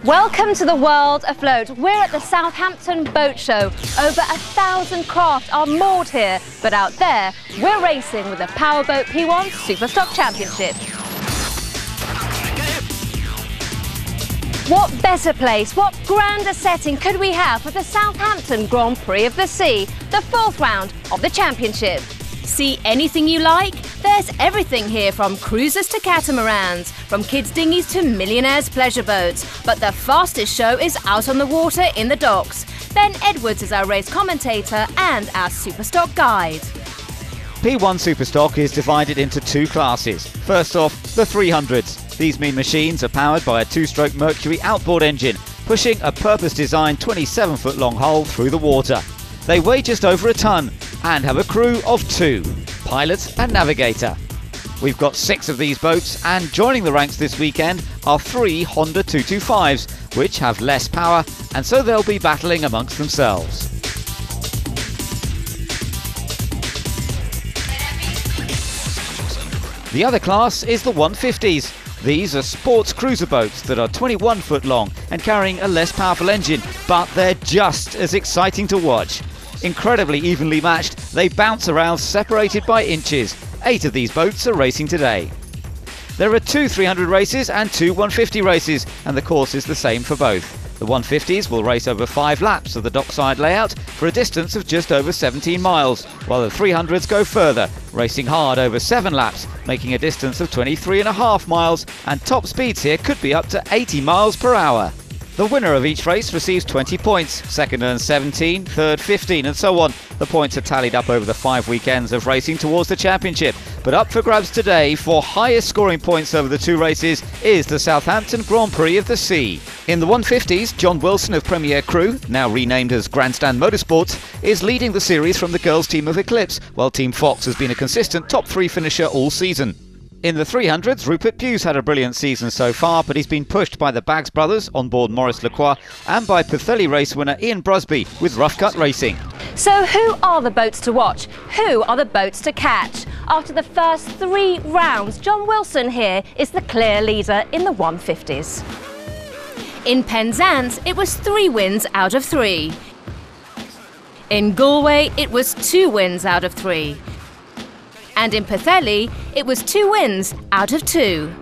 Welcome to the world afloat. We're at the Southampton Boat Show. Over 1,000 craft are moored here, but out there, we're racing with the Powerboat P1 Superstock Championship. What better place, what grander setting could we have for the Southampton Grand Prix of the Sea, the 4th round of the championship? See anything you like? There's everything here, from cruisers to catamarans, from kids' dinghies to millionaires' pleasure boats. But the fastest show is out on the water in the docks. Ben Edwards is our race commentator and our Superstock guide. P1 Superstock is divided into two classes. First off, the 300s. These mean machines are powered by a 2-stroke Mercury outboard engine, pushing a purpose-designed 27-foot long hull through the water. They weigh just over a ton and have a crew of 2, pilot and navigator. We've got 6 of these boats, and joining the ranks this weekend are 3 Honda 225s, which have less power, and so they'll be battling amongst themselves. The other class is the 150s. These are sports cruiser boats that are 21 foot long and carrying a less powerful engine, but they're just as exciting to watch. Incredibly evenly matched, they bounce around separated by inches. 8 of these boats are racing today. There are 2 300 races and 2 150 races, and the course is the same for both. The 150s will race over 5 laps of the dockside layout for a distance of just over 17 miles, while the 300s go further, racing hard over 7 laps, making a distance of 23.5 miles, and top speeds here could be up to 80 miles per hour. The winner of each race receives 20 points, second earns 17, third 15, and so on. The points are tallied up over the 5 weekends of racing towards the championship. But up for grabs today for highest scoring points over the 2 races is the Southampton Grand Prix of the Sea. In the 150s, John Wilson of Premier Crew, now renamed as Grandstand Motorsports, is leading the series from the girls' team of Eclipse, while Team Fox has been a consistent top 3 finisher all season. In the 300s, Rupert Pugh's had a brilliant season so far, but he's been pushed by the Baggs brothers on board Maurice Lacroix and by Pwllheli race winner Ian Brusby with Rough Cut Racing. So who are the boats to watch? Who are the boats to catch? After the first 3 rounds, John Wilson here is the clear leader in the 150s. In Penzance, it was 3 wins out of 3. In Galway, it was 2 wins out of 3. And in Pwllheli, it was 2 wins out of 2.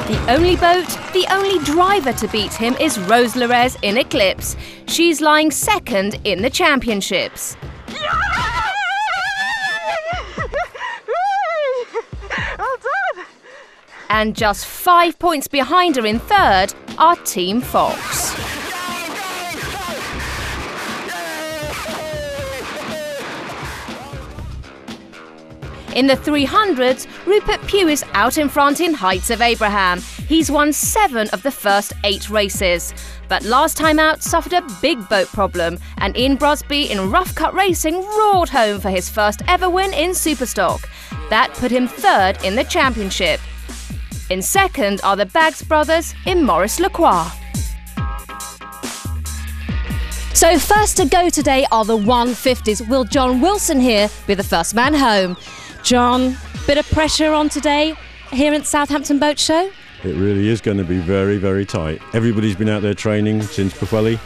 The only boat, the only driver to beat him is Rose Larez in Eclipse. She's lying second in the championships. Well done. And just 5 points behind her in third are Team Fox. In the 300s, Rupert Pugh is out in front in Heights of Abraham. He's won 7 of the first 8 races. But last time out suffered a big boat problem, and Ian Brusby in Rough Cut Racing roared home for his first ever win in Superstock. That put him third in the championship. In second are the Baggs brothers in Maurice Lacroix. So first to go today are the 150s. Will John Wilson here be the first man home? John, bit of pressure on today here at Southampton Boat Show? It really is going to be very, very tight. Everybody's been out there training since Pwllheli.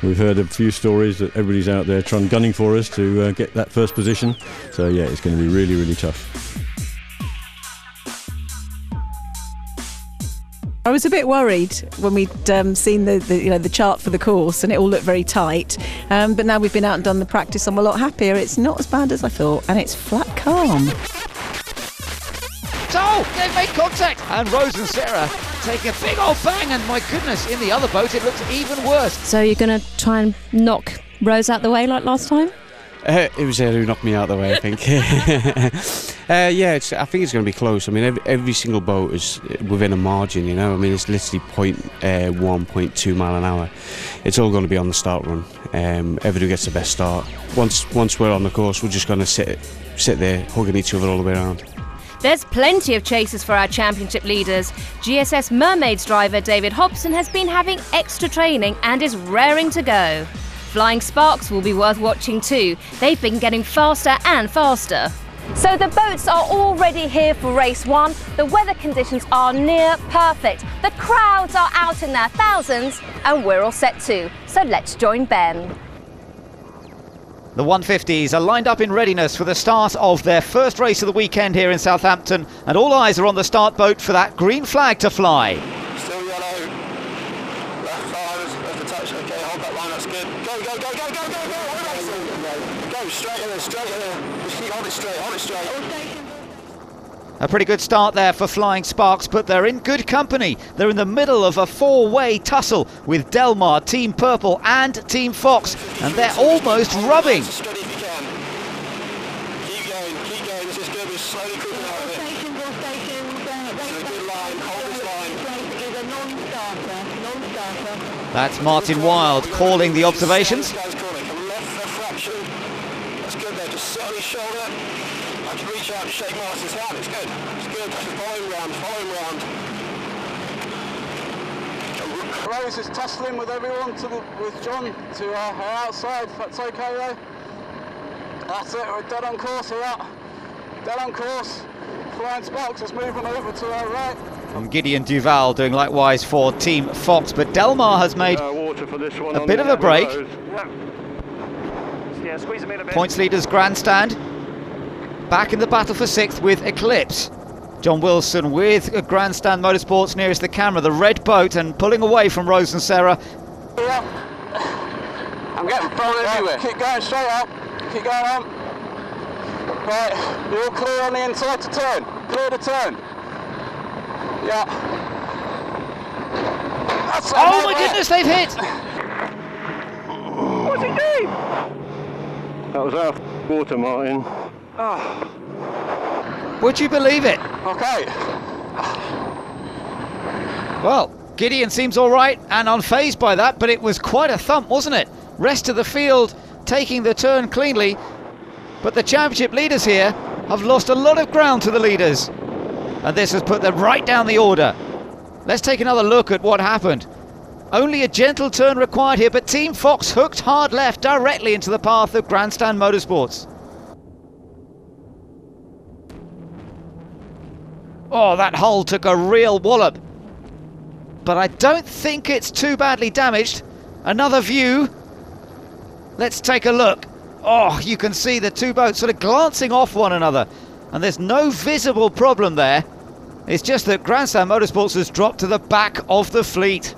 We've heard a few stories that everybody's out there gunning for us to get that first position. So yeah, it's going to be really, really tough. I was a bit worried when we'd seen the chart for the course, and it all looked very tight. But now we've been out and done the practice, I'm a lot happier. It's not as bad as I thought, and it's flat calm. So they've made contact, and Rose and Sarah take a big old bang, and my goodness, in the other boat it looks even worse. So you're going to try and knock Rose out the way like last time? It was her who knocked me out of the way, I think. Yeah, I think it's going to be close. I mean, every single boat is within a margin, you know. I mean, it's literally 0.1, 0.2 mile an hour. It's all going to be on the start run. Everybody gets the best start. Once we're on the course, we're just going to sit there, hugging each other all the way around. There's plenty of chases for our championship leaders. GSS Mermaids driver David Hobson has been having extra training and is raring to go. Flying Sparks will be worth watching too. They've been getting faster and faster. So the boats are already here for race 1. The weather conditions are near perfect. The crowds are out in their thousands and we're all set too. So let's join Ben. The 150s are lined up in readiness for the start of their first race of the weekend here in Southampton, and all eyes are on the start boat for that green flag to fly. Still yellow. Left side of the touch. Okay, hold that line, that's good. Go, go, go, go, go, go, go! Go, straight in there, straight in there. Just keep, hold it straight, hold it straight. A pretty good start there for Flying Sparks, but they're in good company. They're in the middle of a four-way tussle with Delmar, Team Purple and Team Fox, and they're almost rubbing. Steady if you can. Keep going, this is good, we're slowly creeping out of it. This is a good line, hold this line. That's Martin Wild calling the observations. This guy's calling, come left for a fraction. That's good there, just slowly shoulder. I can reach out and shake Martin's hand, it's good. It's good, follow him round, follow him round. Rose is tussling with everyone with John to her outside, if that's okay though. That's it, we're dead on course here. Dead on course. Flying Sparks is moving over to our right. And Gideon Duval doing likewise for Team Fox, but Delmar has made a bit of a break. Yeah, squeeze him in a bit. Points leaders grandstand. Back in the battle for 6th with Eclipse. John Wilson with Grandstand Motorsports nearest the camera, the red boat, and pulling away from Rose and Sarah. I'm getting thrown everywhere. Keep going straight up. Keep going on. Right, you're all clear on the inside to turn. Clear to turn. Yeah. That's it, Oh my goodness, they've hit! What's he doing? That was our water, Martin. Would you believe it? Okay. Well, Gideon seems all right and unfazed by that, but it was quite a thump, wasn't it? Rest of the field taking the turn cleanly, but the championship leaders here have lost a lot of ground to the leaders, and this has put them right down the order. Let's take another look at what happened. Only a gentle turn required here, but Team Fox hooked hard left directly into the path of Grandstand Motorsports. Oh, that hull took a real wallop. But I don't think it's too badly damaged. Another view. Let's take a look. Oh, you can see the two boats sort of glancing off one another. And there's no visible problem there. It's just that Grandstand Motorsports has dropped to the back of the fleet.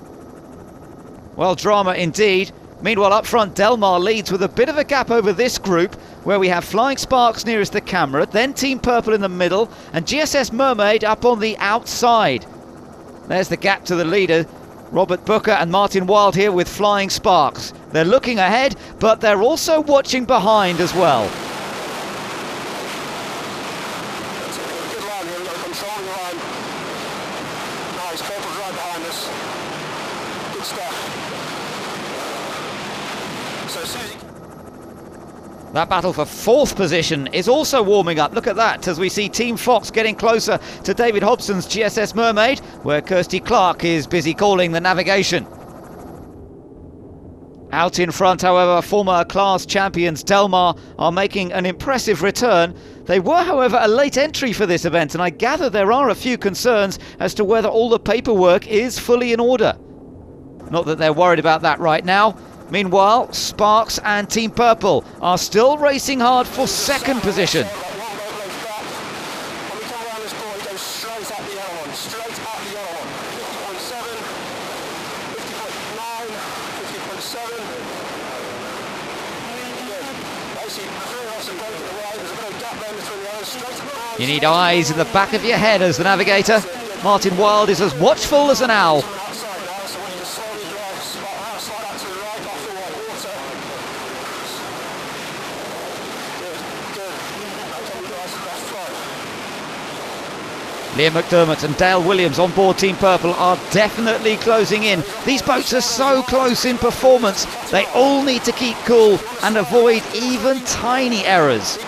Well, drama indeed. Meanwhile, up front, Delmar leads with a bit of a gap over this group, where we have Flying Sparks nearest the camera, then Team Purple in the middle, and GSS Mermaid up on the outside. There's the gap to the leader, Robert Booker and Martin Wild here with Flying Sparks. They're looking ahead, but they're also watching behind as well. That's a good line here, we've got a controlling line. Nice, Purple's right behind us. Good stuff. So Susie. That battle for 4th position is also warming up. Look at that as we see Team Fox getting closer to David Hobson's GSS Mermaid, where Kirsty Clark is busy calling the navigation. Out in front, however, former class champions Delmar are making an impressive return. They were, however, a late entry for this event, and I gather there are a few concerns as to whether all the paperwork is fully in order. Not that they're worried about that right now. Meanwhile, Sparks and Team Purple are still racing hard for 2nd position. You need eyes in the back of your head as the navigator. Martin Wild is as watchful as an owl. Liam McDermott and Dale Williams on board Team Purple are definitely closing in. These boats are so close in performance, they all need to keep cool and avoid even tiny errors.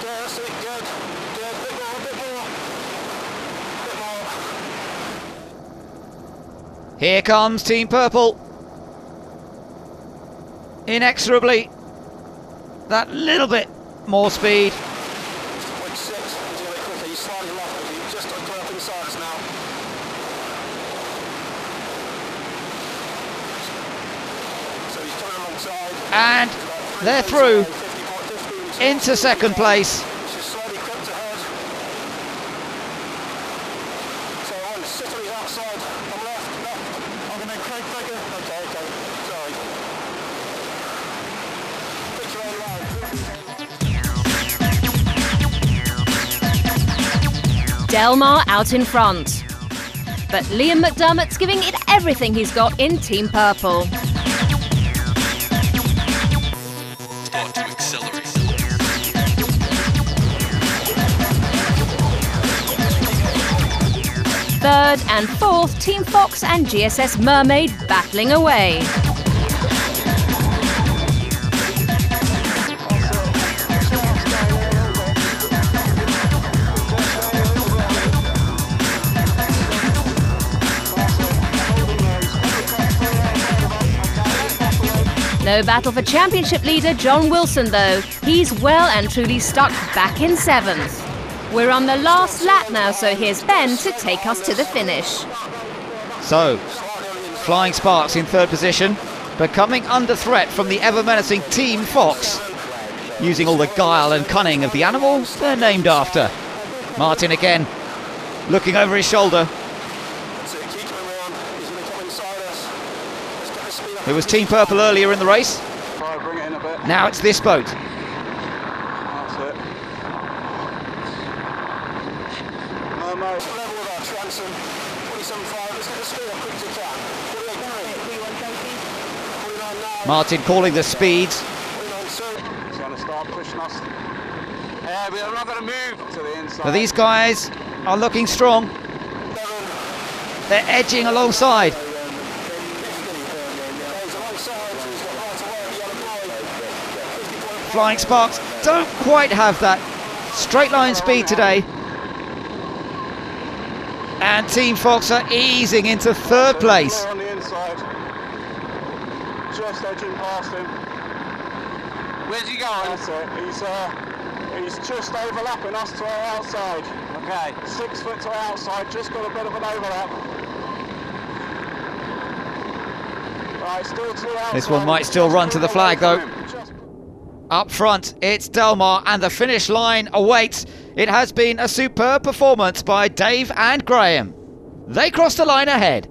Here comes Team Purple. Inexorably. That little bit more speed. And they're through into second place. Delmar out in front. But Liam McDermott's giving it everything he's got in Team Purple. Start to accelerate. Third and fourth, Team Fox and GSS Mermaid battling away. No battle for championship leader John Wilson though. He's well and truly stuck back in seventh. We're on the last lap now, so here's Ben to take us to the finish. So, Flying Sparks in third position, but coming under threat from the ever-menacing Team Fox. Using all the guile and cunning of the animal they're named after. Martin again, looking over his shoulder. It was Team Purple earlier in the race. Bring it in a bit. Now it's this boat. That's it. Mermaid. Level with our transom. 27.5. Let's get the speed up quick as we can. 48.9. Martin calling the speeds. 49.2. He's going to start pushing us. Yeah, we're not going to move to the inside. But these guys are looking strong. They're edging alongside. Flying Sparks don't quite have that straight line speed today. And Team Fox are easing into third place. On the inside. Just edging past him. Where's he going? That's it. He's just overlapping us to our outside. Okay. 6 foot to our outside, just got a bit of an overlap. Right, still to outside. This one might still run to the flag though. Up front, it's Delmar and the finish line awaits. It has been a superb performance by Dave and Graham. They crossed the line ahead.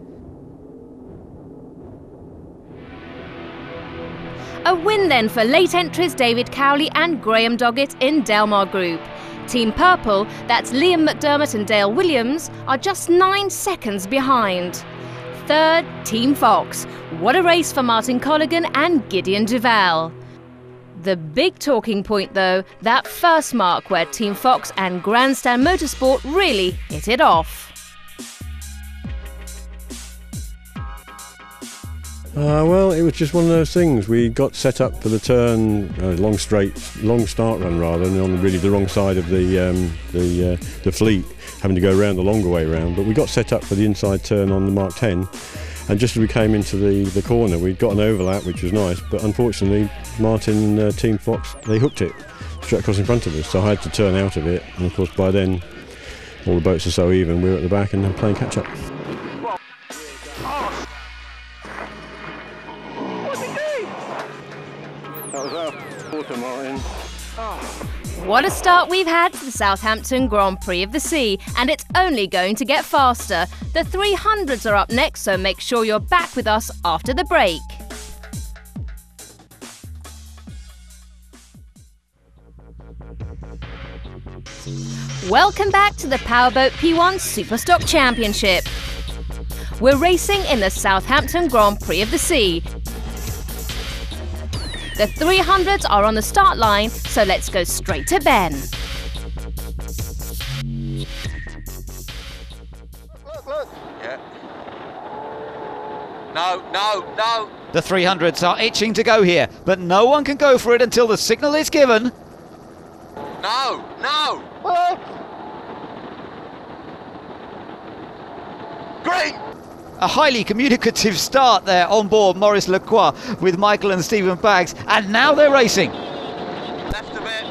A win then for late entries David Cowley and Graham Doggett in Delmar Group. Team Purple, that's Liam McDermott and Dale Williams, are just 9 seconds behind. Third, Team Fox. What a race for Martin Colligan and Gideon Duval. The big talking point though, that first mark where Team Fox and Grandstand Motorsport really hit it off. Well, it was just one of those things. We got set up for the turn, long start run rather, and on really the wrong side of the fleet, having to go around the longer way round. But we got set up for the inside turn on the Mark 10, and just as we came into the corner, we'd got an overlap, which was nice. But unfortunately, Martin and Team Fox, they hooked it straight across in front of us, so I had to turn out of it. And of course, by then, all the boats are so even. We were at the back and playing catch up. What a start we've had to the Southampton Grand Prix of the Sea, and it's only going to get faster. The 300s are up next, so make sure you're back with us after the break. Welcome back to the Powerboat P1 Superstock Championship. We're racing in the Southampton Grand Prix of the Sea. The 300s are on the start line, so let's go straight to Ben. Look. Yeah. No. The 300s are itching to go here, but no one can go for it until the signal is given. No. Great. A highly communicative start there on board Maurice Lacroix with Michael and Stephen Baggs, and now they're racing. Left a bit.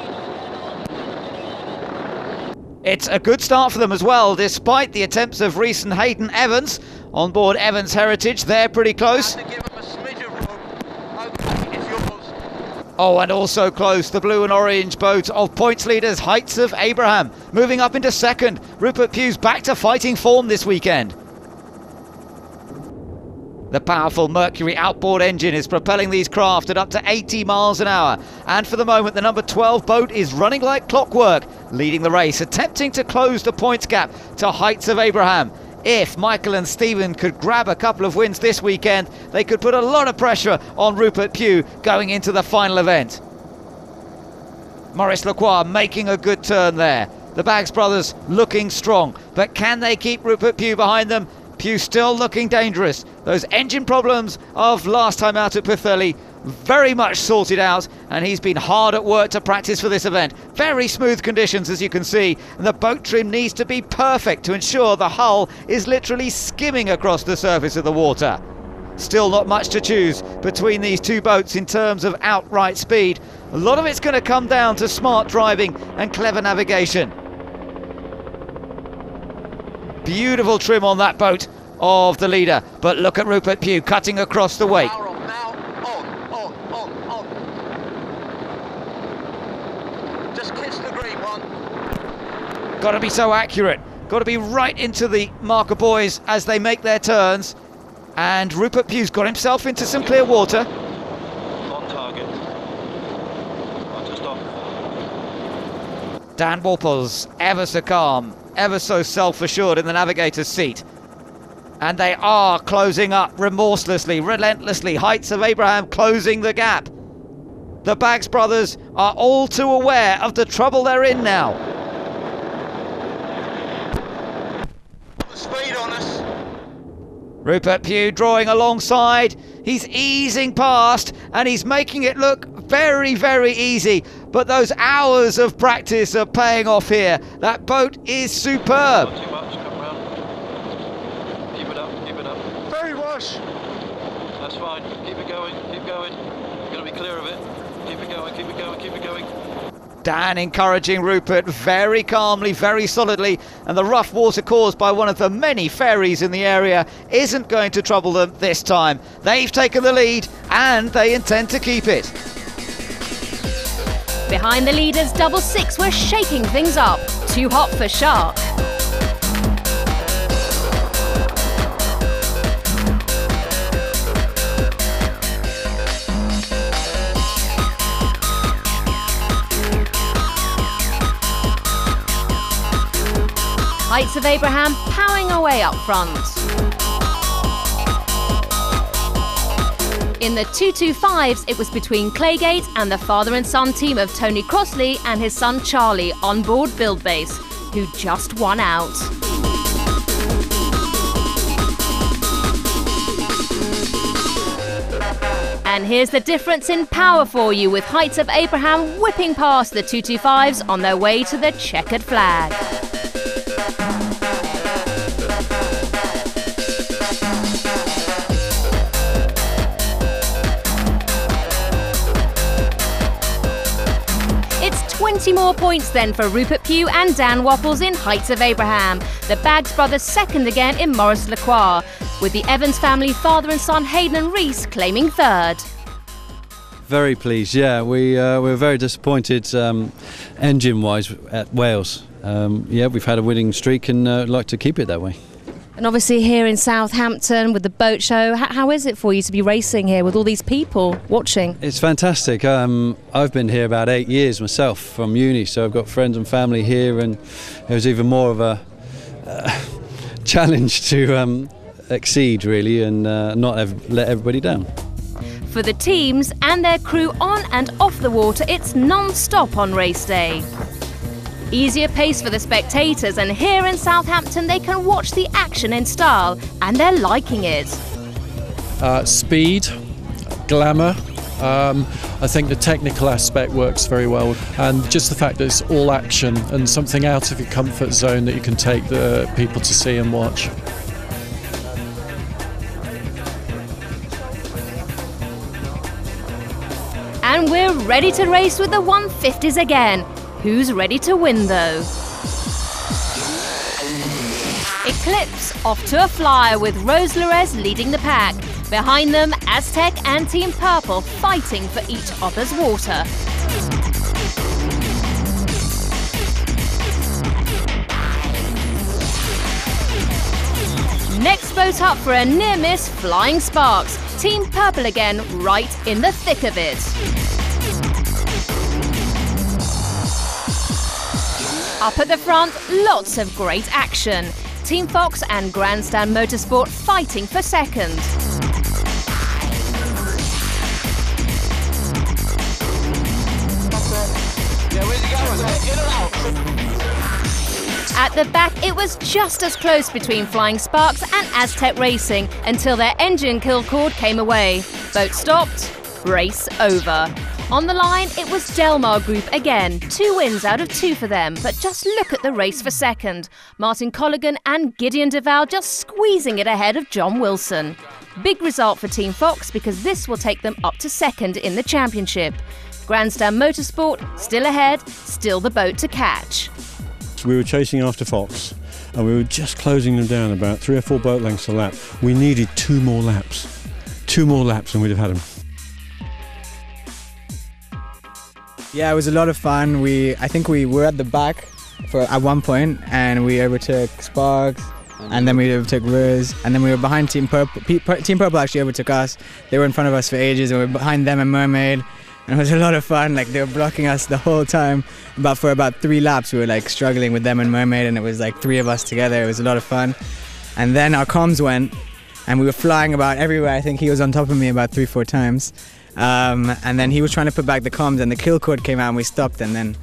It's a good start for them as well, despite the attempts of Reese and Hayden Evans. On board Evans Heritage, they're pretty close. Have to give them a smidge of room. Okay, it's yours. Oh, and also close, the blue and orange boat of points leaders Heights of Abraham, moving up into second. Rupert Pugh's back to fighting form this weekend. The powerful Mercury outboard engine is propelling these craft at up to 80 miles an hour. And for the moment, the number 12 boat is running like clockwork, leading the race, attempting to close the points gap to Heights of Abraham. If Michael and Stephen could grab a couple of wins this weekend, they could put a lot of pressure on Rupert Pugh going into the final event. Maurice Lacroix making a good turn there. The Baggs brothers looking strong, but can they keep Rupert Pugh behind them? Pugh still looking dangerous. Those engine problems of last time out at Pwllheli very much sorted out, and he's been hard at work to practice for this event. Very smooth conditions, as you can see, and the boat trim needs to be perfect to ensure the hull is literally skimming across the surface of the water. Still not much to choose between these two boats in terms of outright speed. A lot of it's going to come down to smart driving and clever navigation. Beautiful trim on that boat of the leader, but look at Rupert Pugh cutting across the wake. Now, on. Just kiss the green one. Got to be so accurate, got to be right into the marker buoys as they make their turns, and Rupert Pugh's got himself into some clear water. On target. On to stop. Dan Warple's ever so calm, ever so self-assured in the navigator's seat. And they are closing up remorselessly, relentlessly. Heights of Abraham closing the gap. The Baggs brothers are all too aware of the trouble they're in now. The speed on us. Rupert Pugh drawing alongside. He's easing past and he's making it look very, very easy. But those hours of practice are paying off here. That boat is superb. Not too much, come round. Keep it up. Very wash. That's fine, keep it going. You're going to be clear of it. Keep it going. Dan encouraging Rupert very calmly, very solidly, and the rough water caused by one of the many ferries in the area isn't going to trouble them this time. They've taken the lead and they intend to keep it. Behind the leaders, double six were shaking things up. Too hot for Shark. Heights of Abraham powering away up front. In the 225s, it was between Claygate and the father and son team of Tony Crossley and his son Charlie on board Build Base, who just won out. And here's the difference in power for you, with Heights of Abraham whipping past the 225s on their way to the checkered flag. It's 20 more points then for Rupert Pugh and Dan Wapples in Heights of Abraham. The Baggs brothers second again in Maurice Lacroix, with the Evans family father and son Hayden and Reese claiming third. Very pleased, yeah. We're very disappointed engine-wise at Wales. Yeah, we've had a winning streak and like to keep it that way. And obviously here in Southampton with the boat show, how is it for you to be racing here with all these people watching? It's fantastic. I've been here about 8 years myself from uni, so I've got friends and family here, and it was even more of a challenge to exceed really and not let everybody down. For the teams and their crew on and off the water, it's non-stop on race day. Easier pace for the spectators, and here in Southampton they can watch the action in style, and they're liking it. Speed, glamour, I think the technical aspect works very well, and just the fact that it's all action and something out of your comfort zone that you can take the people to see and watch. And we're ready to race with the 150s again. Who's ready to win though? Eclipse off to a flyer with Rose Lorez leading the pack. Behind them, Aztec and Team Purple fighting for each other's water. Next boat up for a near-miss, Flying Sparks. Team Purple again, right in the thick of it. Up at the front, lots of great action. Team Fox and Grandstand Motorsport fighting for second. At the back, it was just as close between Flying Sparks and Aztec Racing until their engine kill cord came away. Boat stopped, race over. On the line, it was Delmar Group again. 2 wins out of 2 for them, but just look at the race for second. Martin Colligan and Gideon Duval just squeezing it ahead of John Wilson. Big result for Team Fox because this will take them up to second in the championship. Grandstand Motorsport still ahead, still the boat to catch. We were chasing after Fox and we were just closing them down about 3 or 4 boat lengths a lap. We needed 2 more laps. 2 more laps and we'd have had them. Yeah, it was a lot of fun. I think we were at the back at one point and we overtook Sparks and then we overtook Rose and then we were behind Team Purple. Team Purple actually overtook us. They were in front of us for ages and we were behind them and Mermaid. And it was a lot of fun, like they were blocking us the whole time. For about 3 laps we were like struggling with them and Mermaid and it was like 3 of us together. It was a lot of fun. And then our comms went and we were flying about everywhere. I think he was on top of me about 3-4 times. And then he was trying to put back the comms and the kill cord came out and we stopped and then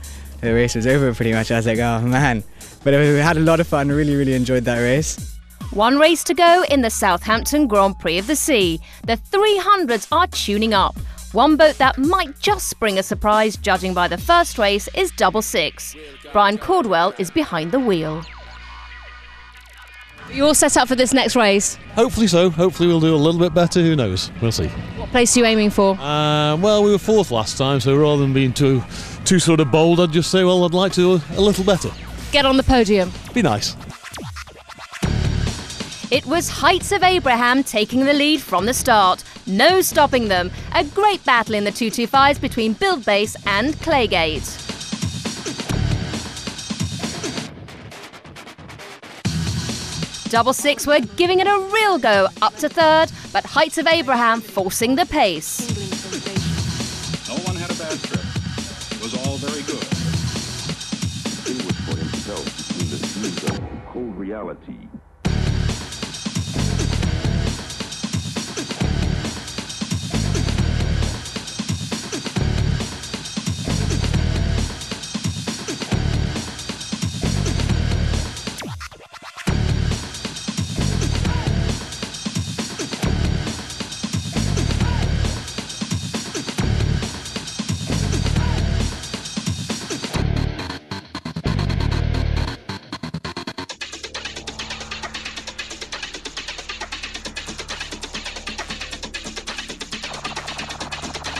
the race was over pretty much. I was like, oh man. But we had a lot of fun, really enjoyed that race. 1 race to go in the Southampton Grand Prix of the Sea. The 300s are tuning up. One boat that might just spring a surprise, judging by the first race, is 66. Brian Caldwell is behind the wheel. You all set up for this next race? Hopefully so. Hopefully we'll do a little bit better. Who knows? We'll see. What place are you aiming for? Well, we were 4th last time, so rather than being too sort of bold, I'd just say, well, I'd like to do a little better. Get on the podium. Be nice. It was Heights of Abraham taking the lead from the start. No stopping them. A great battle in the 225s between Build Base and Claygate. Double Six were giving it a real go up to 3rd, but Heights of Abraham forcing the pace. No one had a bad trip. It was all very good. He was for himself in the smooth of cold reality.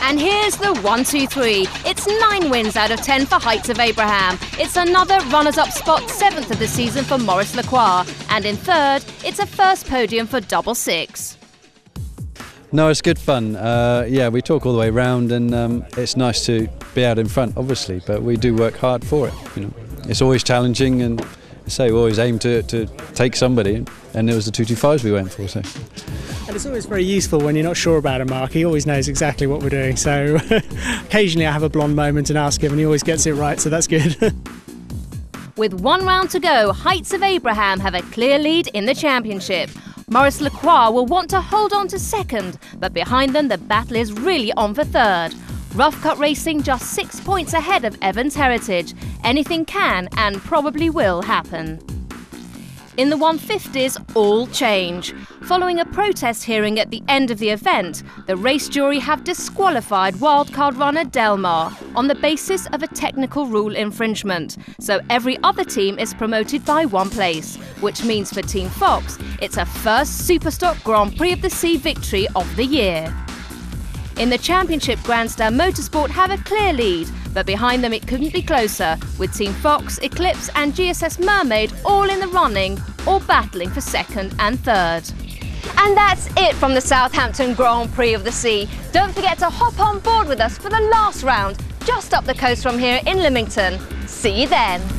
And here's the 1-2-3. It's 9 wins out of 10 for Heights of Abraham. It's another runners-up spot, 7th of the season for Maurice Lacroix. And in 3rd, it's a first podium for Double Six. No, it's good fun. Yeah, we talk all the way round, and it's nice to be out in front, obviously, but we do work hard for it. You know, it's always challenging, and we always aim to take somebody, and it was the 225s we went for. So. And it's always very useful when you're not sure about a mark. He always knows exactly what we're doing. So occasionally I have a blonde moment and ask him, and he always gets it right. So that's good. With 1 round to go, Heights of Abraham have a clear lead in the championship. Maurice Lacroix will want to hold on to 2nd, but behind them the battle is really on for 3rd. Rough Cut Racing just 6 points ahead of Evans Heritage. Anything can and probably will happen. In the 150s, all change. Following a protest hearing at the end of the event, the race jury have disqualified wildcard runner Delmar on the basis of a technical rule infringement. So every other team is promoted by 1 place, which means for Team Fox, it's a first Superstock Grand Prix of the Sea victory of the year. In the championship, Grandstand Motorsport have a clear lead, but behind them it couldn't be closer, with Team Fox, Eclipse and GSS Mermaid all in the running, all battling for 2nd and 3rd. And that's it from the Southampton Grand Prix of the Sea. Don't forget to hop on board with us for the last round, just up the coast from here in Lymington. See you then.